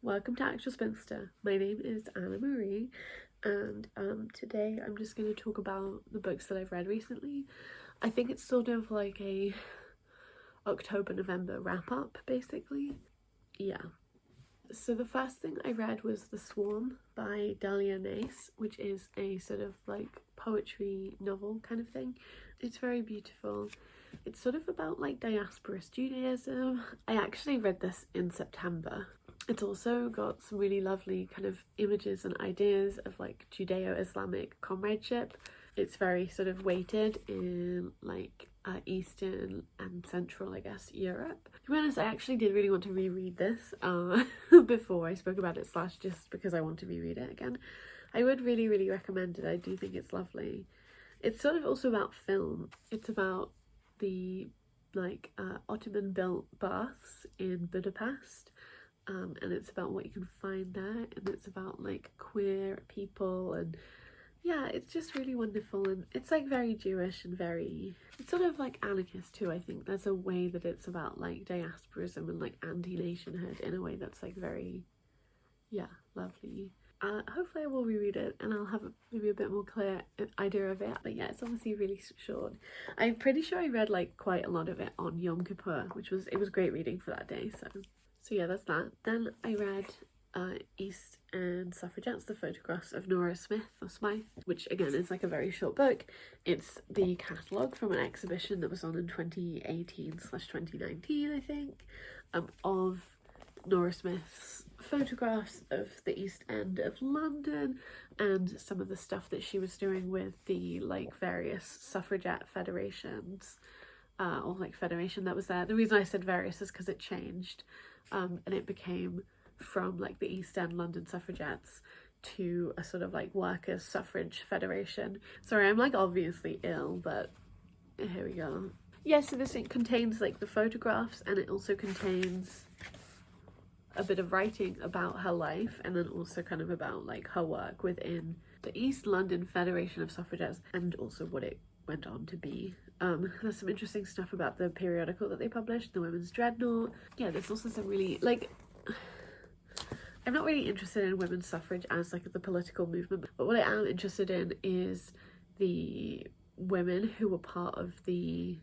Welcome to Actual Spinster. My name is Anna Marie, and today I'm just going to talk about the books that I've read recently. I think it's sort of like a October-November wrap-up, basically. Yeah. So the first thing I read was The Swarm by Dahlia Nace, which is a sort of like poetry novel kind of thing. It's very beautiful. It's sort of about like diasporous Judaism. I actually read this in September. It's also got some really lovely kind of images and ideas of like Judeo-Islamic comradeship. It's very sort of weighted in like Eastern and Central, I guess, Europe. To be honest, I actually did really want to reread this before I spoke about it, / just because I want to reread it again. I would really recommend it. I do think it's lovely. It's sort of also about film. It's about the like Ottoman built baths in Budapest, and it's about what you can find there, and it's about like queer people, and yeah, it's just really wonderful. And it's like very Jewish and very, it's sort of like anarchist too. I think there's a way that it's about like diasporism and like anti-nationhood in a way that's like very, yeah, lovely. Hopefully I will reread it and I'll have maybe a bit more clear idea of it, but yeah, it's obviously really short. I'm pretty sure I read like quite a lot of it on Yom Kippur, which was, it was great reading for that day. So yeah, that's that. Then I read East End Suffragettes, the photographs of Nora Smythe, which again is like a very short book. It's the catalogue from an exhibition that was on in 2018/2019, I think, of Nora Smith's photographs of the East End of London and some of the stuff that she was doing with the like various suffragette federations, or like federation that was there. The reason I said various is because it changed, and it became from like the East End London suffragettes to a sort of like workers' suffrage federation. Sorry, I'm like obviously ill, but here we go. Yeah, so this it contains like the photographs, and it also contains a bit of writing about her life, and then also kind of about like her work within the East London Federation of Suffragettes, and also what it went on to be. There's some interesting stuff about the periodical that they published, the Women's Dreadnought. Yeah, there's also some really like, I'm not really interested in women's suffrage as like the political movement, but what I am interested in is the women who were part of the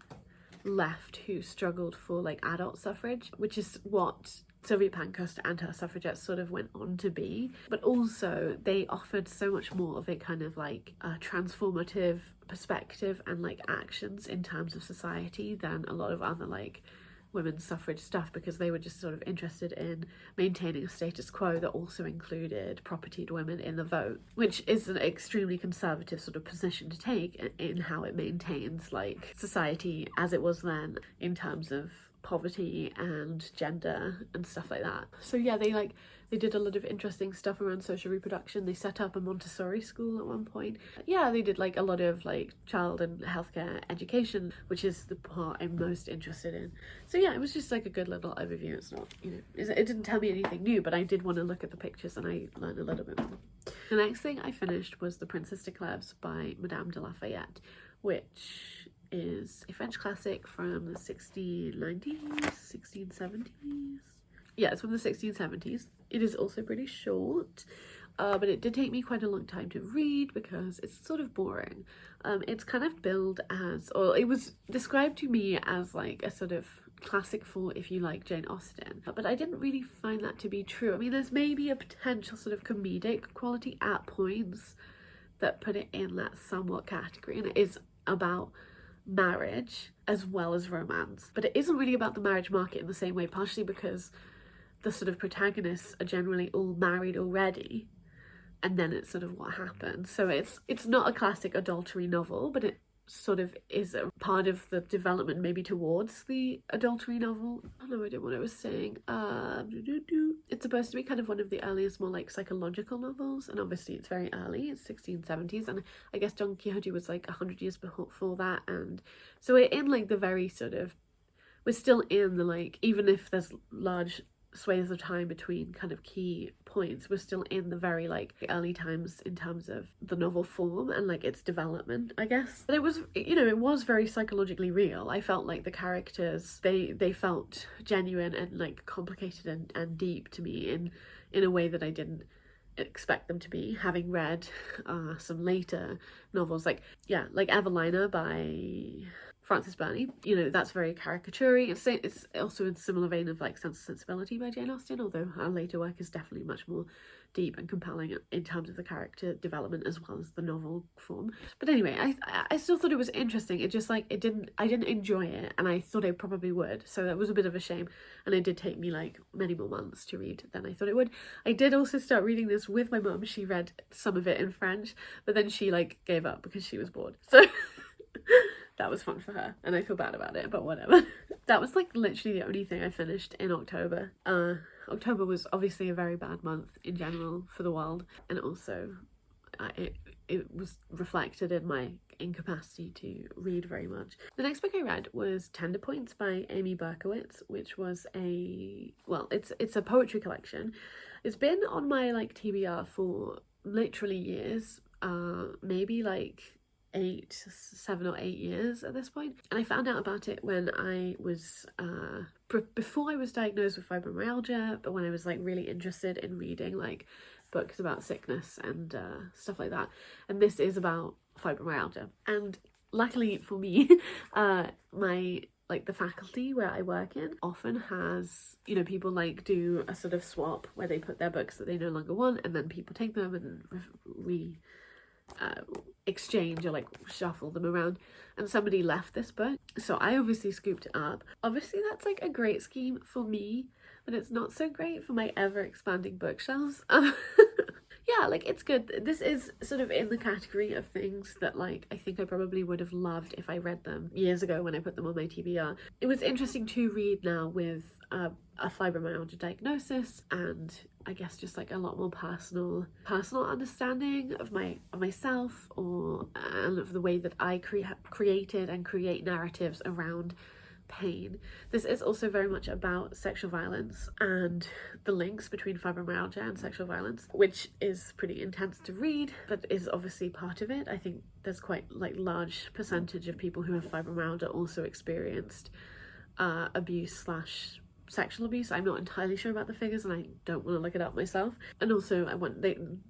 left who struggled for like adult suffrage, which is what Sylvia Pankhurst and her suffragettes sort of went on to be. But also they offered so much more of a kind of like a transformative perspective and like actions in terms of society than a lot of other like women's suffrage stuff, because they were just sort of interested in maintaining a status quo that also included propertied women in the vote, which is an extremely conservative sort of position to take in how it maintains like society as it was then in terms of poverty and gender and stuff like that. So yeah, they did a lot of interesting stuff around social reproduction. They set up a Montessori school at one point. Yeah, they did like a lot of like child and healthcare education, which is the part I'm most interested in. So yeah, it was just like a good little overview. It's not, you know, it didn't tell me anything new, but I did want to look at the pictures and I learned a little bit more. The next thing I finished was The Princess de Cleves by Madame de Lafayette, which is a French classic from the 1690s, 1670s. Yeah, it's from the 1670s. It is also pretty short, but it did take me quite a long time to read because it's sort of boring. It's kind of billed as, or it was described to me as like a sort of classic for if you like Jane Austen, but I didn't really find that to be true. I mean, there's maybe a potential sort of comedic quality at points that put it in that somewhat category, and it is about marriage as well as romance, but it isn't really about the marriage market in the same way, partially because the sort of protagonists are generally all married already, and then it's sort of what happens. So it's not a classic adultery novel, but it sort of is a part of the development maybe towards the adultery novel. I have no idea what I was saying. It's supposed to be kind of one of the earliest more like psychological novels, and obviously it's very early, it's 1670s, and I guess Don Quixote was like 100 years before that, and so we're in like the very sort of, we're still in the like, even if there's large swathes of time between kind of key points. We're still in the very like early times in terms of the novel form and like its development, I guess. But it was, you know, it was very psychologically real. I felt like the characters, they felt genuine and like complicated and deep to me in a way that I didn't expect them to be, having read some later novels like Evelina by Frances Burney. You know, that's very caricature-y. It's also in a similar vein of like Sense and Sensibility by Jane Austen, although her later work is definitely much more deep and compelling in terms of the character development as well as the novel form. But anyway, I still thought it was interesting. It just like I didn't enjoy it, and I thought I probably would, so that was a bit of a shame. And it did take me like many more months to read than I thought it would. I did also start reading this with my mum. She read some of it in French, but then she like gave up because she was bored, so that was fun for her, and I feel bad about it, but whatever. That was like literally the only thing I finished in October. October was obviously a very bad month in general for the world, and also it was reflected in my incapacity to read very much. The next book I read was Tender Points by Amy Berkowitz, which was it's a poetry collection. It's been on my like TBR for literally years, maybe like 7 or 8 years at this point, and I found out about it when I was before I was diagnosed with fibromyalgia, but when I was like really interested in reading like books about sickness and stuff like that. And this is about fibromyalgia, and luckily for me, my like the faculty where I work in often has, you know, people like do a sort of swap where they put their books that they no longer want, and then people take them and exchange or like shuffle them around, and somebody left this book, so I obviously scooped it up. Obviously that's like a great scheme for me, but it's not so great for my ever expanding bookshelves. Yeah, like it's good. This is sort of in the category of things that like I think I probably would have loved if I read them years ago when I put them on my TBR. It was interesting to read now with a fibromyalgia diagnosis, and I guess just like a lot more personal understanding of myself, and of the way that I created and create narratives around pain. This is also very much about sexual violence and the links between fibromyalgia and sexual violence, which is pretty intense to read, but is obviously part of it. I think there's quite like large percentage of people who have fibromyalgia also experienced abuse / sexual abuse. I'm not entirely sure about the figures, and I don't want to look it up myself. And also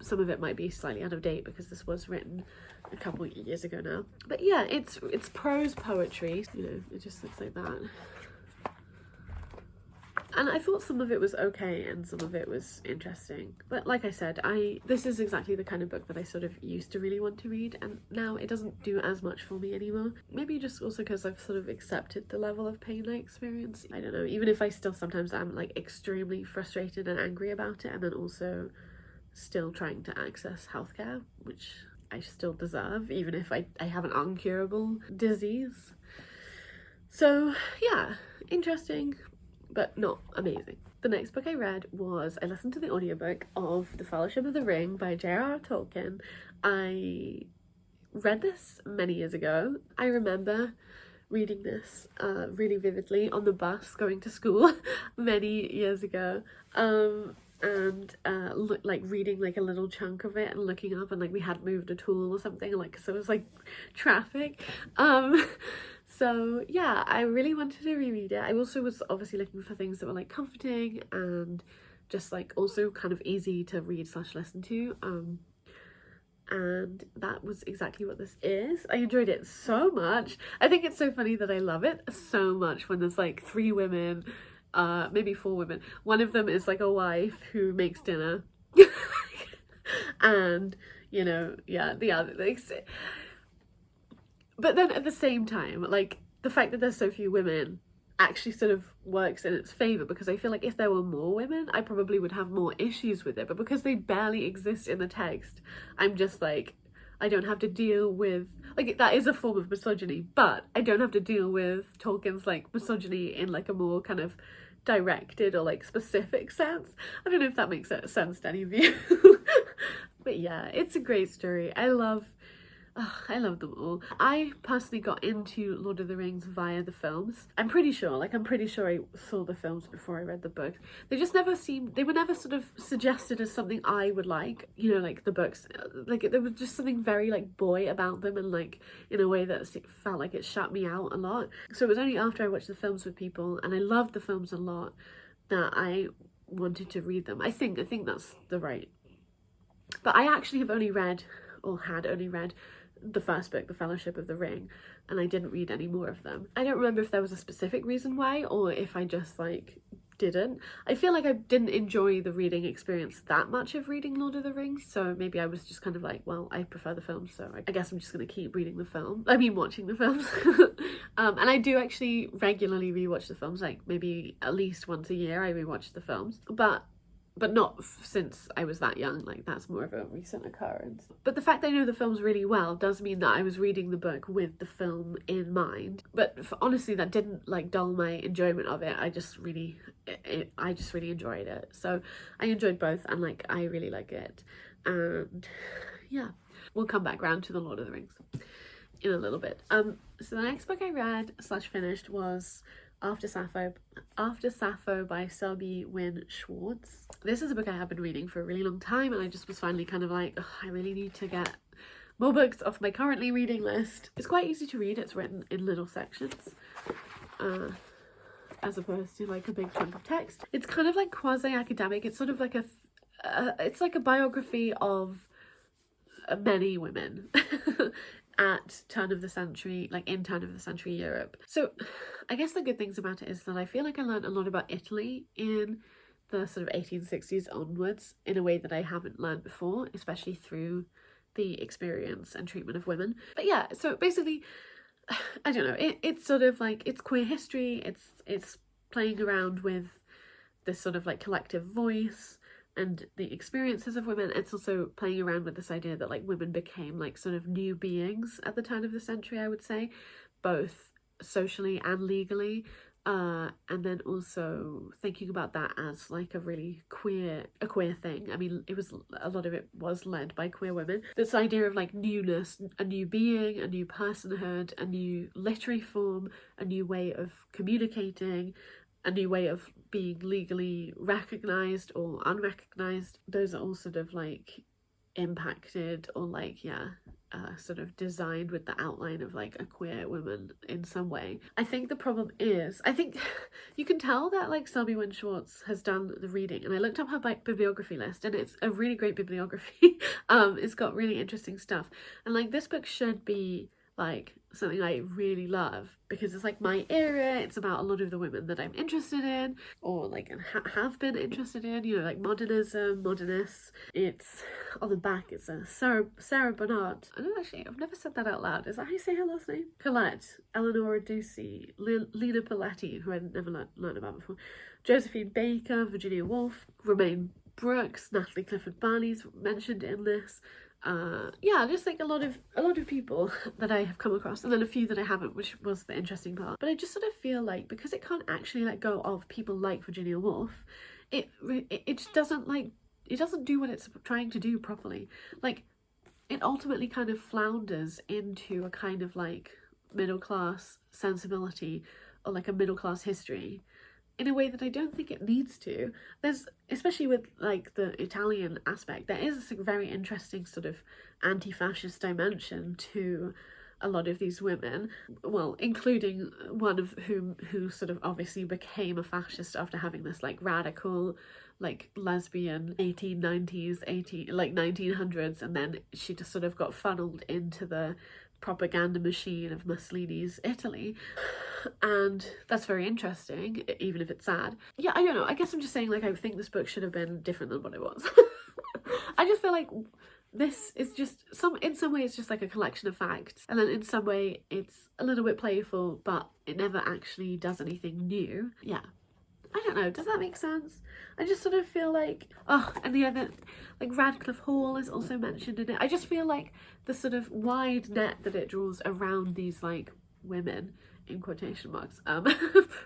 some of it might be slightly out of date because this was written a couple of years ago now. But yeah, it's prose poetry, you know, it just looks like that. And I thought some of it was okay and some of it was interesting. But like I said, this is exactly the kind of book that I sort of used to really want to read, and now it doesn't do as much for me anymore. Maybe just also because I've sort of accepted the level of pain I experience. I don't know, even if I still sometimes am like extremely frustrated and angry about it, and then also still trying to access healthcare, which I still deserve, even if I have an uncurable disease. So yeah, interesting, but not amazing. The next book I read was, I listened to the audiobook of The Fellowship of the Ring by J.R.R. Tolkien. I read this many years ago. I remember reading this really vividly on the bus going to school many years ago. Like reading like a little chunk of it and looking up, and like we hadn't moved a tool or something, like so it was like traffic. So yeah, I really wanted to reread it. I also was obviously looking for things that were like comforting and just like also kind of easy to read / listen to, and that was exactly what this is. I enjoyed it so much. I think it's so funny that I love it so much when there's like 3 women, maybe 4 women. One of them is like a wife who makes dinner and you know, yeah, the other, like, but then at the same time, like the fact that there's so few women actually sort of works in its favor, because I feel like if there were more women I probably would have more issues with it, but because they barely exist in the text, I'm just like, I don't have to deal with, like, that is a form of misogyny, but I don't have to deal with Tolkien's like misogyny in like a more kind of directed or like specific sense. I don't know if that makes sense to any of you. But yeah, it's a great story. I love Ugh, I love them all. I personally got into Lord of the Rings via the films. I'm pretty sure I saw the films before I read the book. They were never sort of suggested as something I would like, you know, like the books. Like there was just something very like boy about them, and like in a way that felt like it shut me out a lot. So it was only after I watched the films with people, and I loved the films a lot, that I wanted to read them. I think that's the right. But I actually have only read, or had only read, the first book, The Fellowship of the Ring, and I didn't read any more of them. I don't remember if there was a specific reason why, or if I just like didn't. I feel like I didn't enjoy the reading experience that much of reading Lord of the Rings, so maybe I was just kind of like, well, I prefer the films, so I guess I'm just gonna keep reading the film. I mean, watching the films. And I do actually regularly rewatch the films, like maybe at least once a year I rewatch the films, but not since I was that young, like that's more of a recent occurrence. But the fact that I know the films really well does mean that I was reading the book with the film in mind. But honestly, that didn't like dull my enjoyment of it. I just really enjoyed it. So I enjoyed both, and like I really like it. And yeah, we'll come back round to the Lord of the Rings in a little bit. So the next book I read / finished was After Sappho by Selby Wynne Schwartz. This is a book I have been reading for a really long time, and I just was finally kind of like, I really need to get more books off my currently reading list. It's quite easy to read. It's written in little sections, as opposed to like a big chunk of text. It's kind of like quasi-academic. It's sort of like it's like a biography of many women at turn of the century, like in turn of the century Europe. So I guess the good things about it is that I feel like I learned a lot about Italy in the sort of 1860s onwards in a way that I haven't learned before, especially through the experience and treatment of women. But yeah, so basically, I don't know, it's sort of like, it's queer history, it's playing around with this sort of like collective voice and the experiences of women. It's also playing around with this idea that like women became like sort of new beings at the turn of the century, I would say, both socially and legally. And then also thinking about that as like a really queer thing. I mean, a lot of it was led by queer women. This idea of like newness, a new being, a new personhood, a new literary form, a new way of communicating, a new way of being legally recognised or unrecognised. Those are all sort of like impacted or like, sort of designed with the outline of like a queer woman in some way. I think the problem is, I think you can tell that like Selby Wynne Schwartz has done the reading, and I looked up her bibliography list, and it's a really great bibliography. It's got really interesting stuff, and like this book should be like something I really love because it's like my era. It's about a lot of the women that I'm interested in, or like have been interested in, you know, like modernism, modernists. It's on the back, it's a Sarah Bernhardt. I've never said that out loud. Is that how you say her last name? Colette, Eleanora Ducey, Lena Paletti, who I'd never learned about before, Josephine Baker, Virginia Woolf, Romaine Brooks, Natalie Clifford Barney's mentioned in this. Just like a lot of people that I have come across, and then a few that I haven't, which was the interesting part. But I just sort of feel like because it can't actually let go of people like Virginia Woolf, it just doesn't do what it's trying to do properly. Like it ultimately kind of flounders into a kind of like middle class sensibility or like a middle class history in a way that I don't think it needs to. There's, especially with like the Italian aspect, there is a very interesting sort of anti-fascist dimension to a lot of these women, well, including one of who sort of obviously became a fascist after having this like radical like lesbian 1900s, and then she just sort of got funneled into the propaganda machine of Mussolini's Italy, and that's very interesting, even if it's sad. Yeah, I don't know, I guess I'm just saying like I think this book should have been different than what it was. I just feel like this is just in some way it's just like a collection of facts, and then in some way it's a little bit playful, but it never actually does anything new. Yeah, I don't know, does that make sense? I just sort of feel like, and the other, like Radcliffe Hall is also mentioned in it. I just feel like the sort of wide net that it draws around these like women, in quotation marks,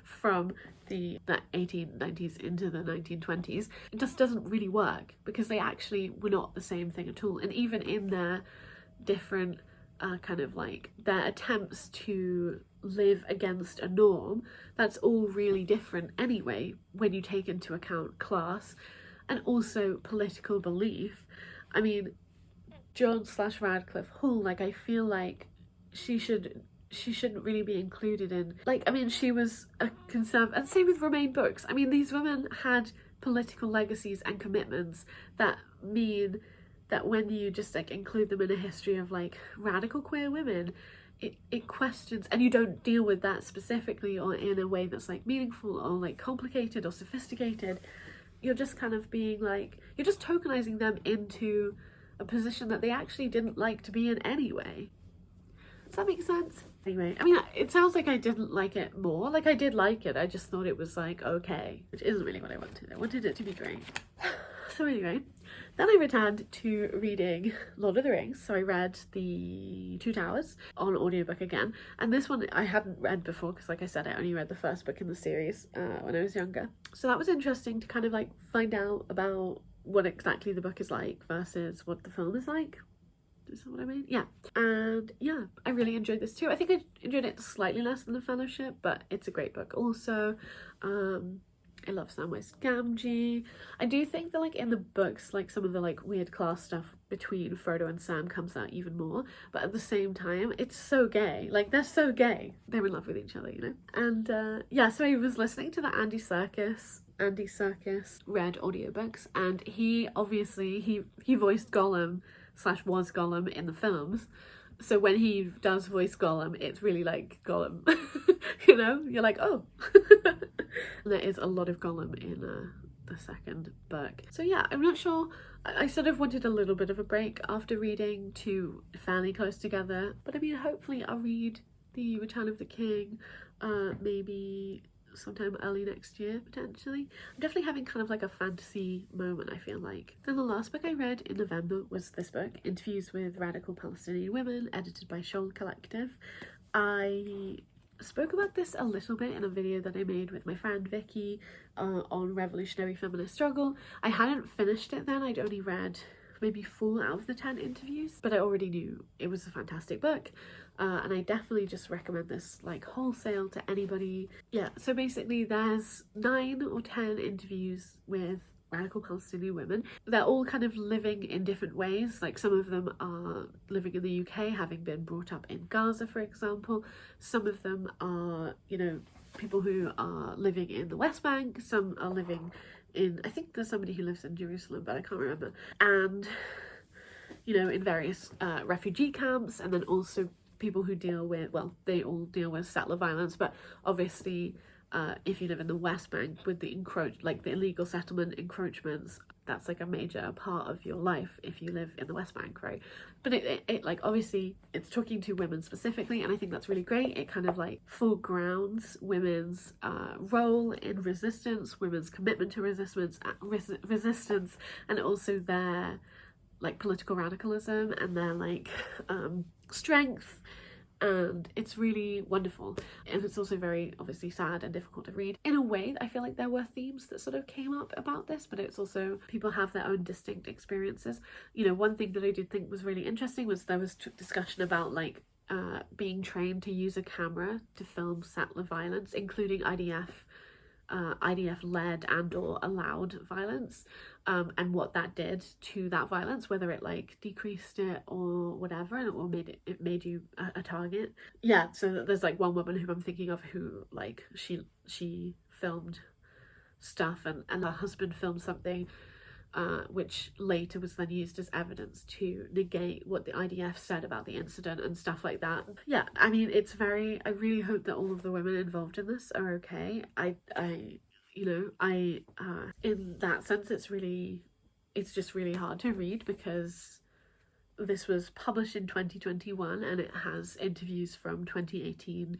from the 1890s into the 1920s, it just doesn't really work because they actually were not the same thing at all. And even in their different kind of like their attempts to live against a norm, that's all really different anyway when you take into account class and also political belief. I mean, Joan/Radcliffe Hall, like, I feel like she shouldn't really be included in, like, I mean, she was a conservative, and same with Romaine Bookes. I mean, these women had political legacies and commitments that mean that when you just like include them in a history of like radical queer women, it questions, and you don't deal with that specifically or in a way that's like meaningful or like complicated or sophisticated. You're just kind of being like, you're just tokenizing them into a position that they actually didn't like to be in anyway. Does that make sense? Anyway, I mean, it sounds like I didn't like it more. Like, I did like it, I just thought it was like okay, which isn't really what I wanted. I wanted it to be great. So anyway, then I returned to reading Lord of the Rings. So I read The Two Towers on audiobook again, and this one I hadn't read before because, like I said, I only read the first book in the series when I was younger. So that was interesting to kind of like find out about what exactly the book is like versus what the film is like. Is that what I mean? Yeah. And yeah, I really enjoyed this too. I think I enjoyed it slightly less than The Fellowship, but it's a great book also. I love Samwise Gamgee. I do think that like in the books, like some of the like weird class stuff between Frodo and Sam comes out even more, but at the same time it's so gay. Like, they're so gay, they're in love with each other, you know. And yeah, so I was listening to the Andy Serkis read audiobooks, and he obviously he voiced Gollum / was Gollum in the films. So when he does voice Gollum, it's really like Gollum. You know, you're like, oh. And there is a lot of Gollum in the second book. So yeah, I'm not sure. I sort of wanted a little bit of a break after reading two fairly close together. But I mean, hopefully I'll read The Return of the King maybe sometime early next year, potentially. I'm definitely having kind of like a fantasy moment, I feel like. Then the last book I read in November was this book, Interviews with Radical Palestinian Women, edited by Shoal Collective. I spoke about this a little bit in a video that I made with my friend Vicky on revolutionary feminist struggle. I hadn't finished it then, I'd only read maybe 4 out of the 10 interviews, but I already knew it was a fantastic book. And I definitely just recommend this like wholesale to anybody. Yeah, so basically there's 9 or 10 interviews with radical Palestinian women. They're all kind of living in different ways. Like, some of them are living in the UK, having been brought up in Gaza, for example. Some of them are, you know, people who are living in the West Bank. Some are living in, I think there's somebody who lives in Jerusalem, but I can't remember. And, you know, in various refugee camps, and then also people who deal with, well, they all deal with settler violence, but obviously if you live in the West Bank with the the illegal settlement encroachments, that's like a major part of your life if you live in the West Bank, right? But it like, obviously it's talking to women specifically, and I think that's really great. It kind of like foregrounds women's role in resistance, women's commitment to resistance, and also their like political radicalism and their like strength. And it's really wonderful, and it's also very obviously sad and difficult to read. In a way, I feel like there were themes that sort of came up about this, but it's also, people have their own distinct experiences. You know, one thing that I did think was really interesting was there was discussion about like being trained to use a camera to film settler violence, including IDF-led and or allowed violence, and what that did to that violence, whether it like decreased it or whatever, or it made you a target. Yeah, so there's like one woman who I'm thinking of who like she filmed stuff, and her husband filmed something which later was then used as evidence to negate what the IDF said about the incident and stuff like that. Yeah, I mean, it's very, I really hope that all of the women involved in this are okay. You know, in that sense, it's just really hard to read because this was published in 2021 and it has interviews from 2018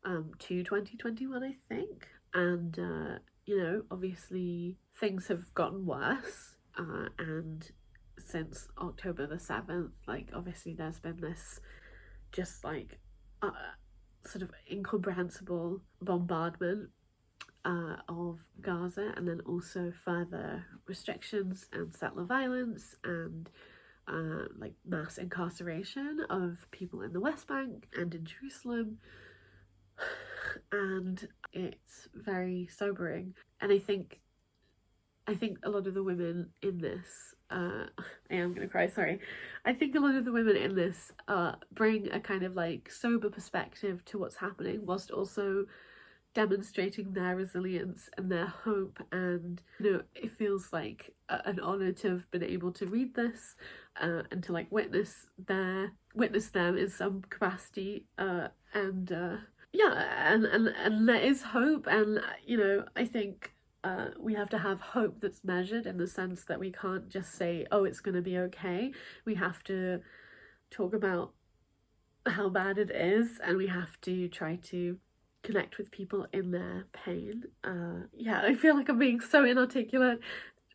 to 2021, I think. And you know, obviously things have gotten worse, and since October the 7th, like obviously there's been this just like sort of incomprehensible bombardment of Gaza, and then also further restrictions and settler violence and like mass incarceration of people in the West Bank and in Jerusalem, and it's very sobering. And I think a lot of the women in this, I am gonna cry, sorry. I think a lot of the women in this bring a kind of like sober perspective to what's happening, whilst also demonstrating their resilience and their hope. And you know, it feels like an honor to have been able to read this and to like witness them in some capacity, and yeah, and there is hope. And you know, I think we have to have hope that's measured, in the sense that we can't just say, oh, it's going to be okay. We have to talk about how bad it is, and we have to try to connect with people in their pain. Yeah, I feel like I'm being so inarticulate.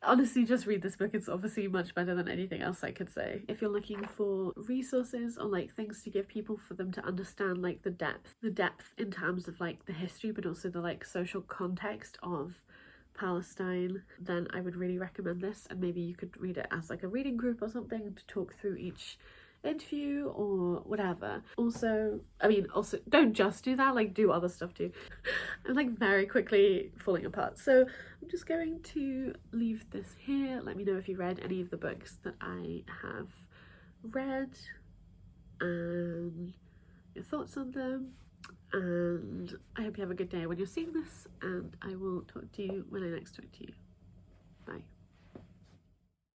Honestly, just read this book. It's obviously much better than anything else I could say. If you're looking for resources or like things to give people for them to understand like the depth in terms of like the history, but also the like social context of Palestine, then I would really recommend this. And maybe you could read it as like a reading group or something to talk through each interview or whatever. Also, I mean, also don't just do that, like do other stuff too. I'm like very quickly falling apart, so I'm just going to leave this here. Let me know if you read any of the books that I have read and your thoughts on them. And I hope you have a good day when you're seeing this, and I will talk to you when I next talk to you. Bye.